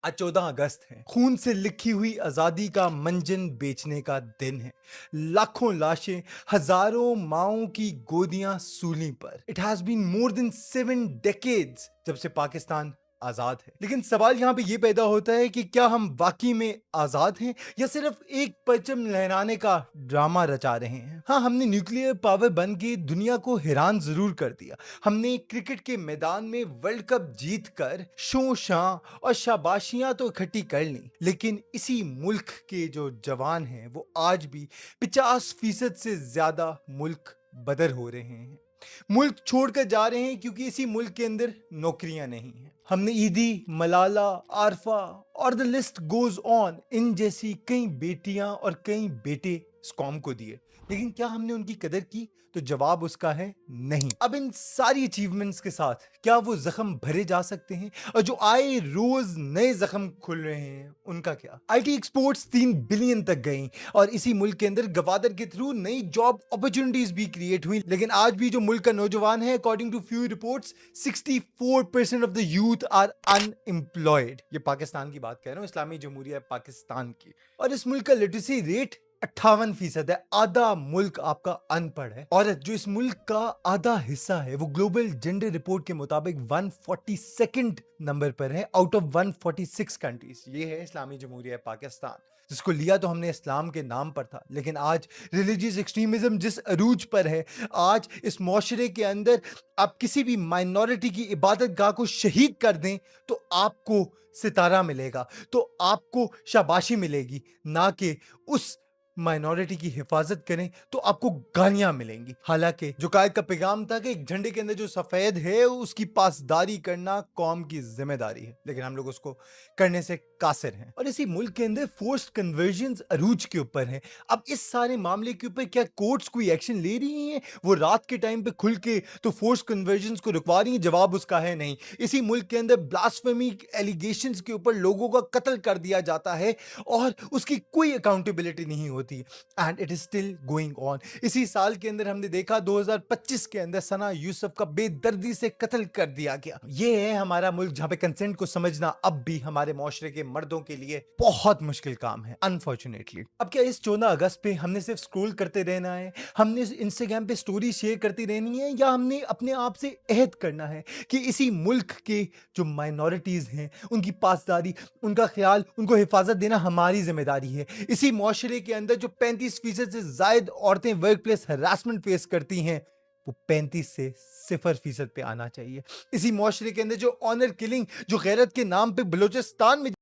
आज 14 अगस्त है। खून से लिखी हुई आजादी का मंजन बेचने का दिन है। लाखों लाशें, हजारों माओं की गोदियां सूली पर। It has been more than 7 decades जब से पाकिस्तान आजाद है। लेकिन सवाल यहां पे ये पैदा होता है कि क्या हम वाकई में आजाद हैं या सिर्फ एक परचम लहराने का ड्रामा रचा रहे हैं। हाँ, हमने न्यूक्लियर पावर बन के दुनिया को हैरान जरूर कर दिया। हमने क्रिकेट के मैदान में वर्ल्ड कप जीत कर शो शां और शाबाशियां तो इकट्ठी कर ली, लेकिन इसी मुल्क के जो जवान हैं वो आज भी 50% से ज्यादा मुल्क बदर हो रहे हैं। मुल्क छोड़कर जा रहे हैं क्योंकि इसी मुल्क के अंदर नौकरियां नहीं हैं। हमने ईदी, मलाला, आरफा और the list goes on in जैसी कई बेटियां और कई बेटे इस कौम को दिए, लेकिन क्या हमने उनकी कदर की? तो जवाब उसका है नहीं। अब इन सारी अचीवमेंट्स के साथ क्या वो जख्म भरे जा सकते हैं? और जो आए रोज नए जख्म खुल रहे हैं उनका क्या? आईटी एक्सपोर्ट्स 3 बिलियन तक गई और इसी मुल्क के अंदर गवादर के थ्रू नई जॉब अपॉर्चुनिटीज भी क्रिएट हुई। लेकिन आज भी जो मुल्क का नौजवान है, according to few reports, 64% of the youth are unemployed. ये पाकिस्तान की बात कह रहा हूँ, इस्लामी जमहूरिया पाकिस्तान की। और इस मुल्क का लिटरेसी रेट 58% है। आधा मुल्क आपका अनपढ़ है। औरत जो इस मुल्क का आधा हिस्सा है वो ग्लोबल जेंडर रिपोर्ट के मुताबिक 142nd नंबर पर है आउट ऑफ 146 कंट्रीज। ये है इस्लामी जमहूरिया पाकिस्तान, जिसको लिया तो हमने इस्लाम के नाम पर था, लेकिन आज रिलीजियस एक्सट्रीमिज्म जिस अरूज पर है, आज इस मुआशरे के अंदर आप किसी भी माइनॉरिटी की इबादत गाह को शहीद कर दें तो आपको सितारा मिलेगा, तो आपको शाबाशी मिलेगी, ना कि उस माइनॉरिटी की हिफाजत करें तो आपको गालियां मिलेंगी। हालांकि जो कायद का पैगाम था कि एक झंडे के अंदर जो सफेद है उसकी पासदारी करना कौम की जिम्मेदारी है, लेकिन हम लोग उसको करने से कासिर हैं। और इसी मुल्क के अंदर फोर्स्ड कन्वर्जन्स अरूज के ऊपर है। अब इस सारे मामले के ऊपर क्या कोर्ट्स कोई एक्शन ले रही हैं? वो रात के टाइम पे खुल के तो फोर्स्ड कन्वर्जन्स को रुकवा रही हैं? जवाब उसका है नहीं। इसी मुल्क के अंदर ब्लास्फेमी एलिगेशंस के ऊपर लोगों का कत्ल कर दिया जाता है और उसकी कोई अकाउंटेबिलिटी नहीं होती, and it is still going on. इसी साल के अंदर हमने देखा 2025 के अंदर सना यूसुफ का बेदर्दी से कत्ल कर दिया गया। ये है हमारा मुल्क जहां पे कंसेंट को समझना अब भी हमारे मुआशरे के मर्दों के लिए बहुत मुश्किल काम है, अनफॉर्चुनेटली। अब क्या इस 14 अगस्त पे हमने सिर्फ स्क्रॉल करते रहना है, हमने इंस्टाग्राम पे स्टोरी शेयर करती रहनी है, या हमने अपने आप से अहद करना है कि इसी मुल्क के जो माइनॉरिटीज हैं उनकी पासदारी, उनका ख्याल, उनको हिफाजत देना हमारी जिम्मेदारी है। इसी मुआशरे के अंदर जो 35% से ज्यादा औरतें वर्क प्लेस हरासमेंट फेस करती हैं वो 35 से 0% पे आना चाहिए। इसी मुआशरे के अंदर जो ऑनर किलिंग, जो गैरत के नाम पे बलूचिस्तान में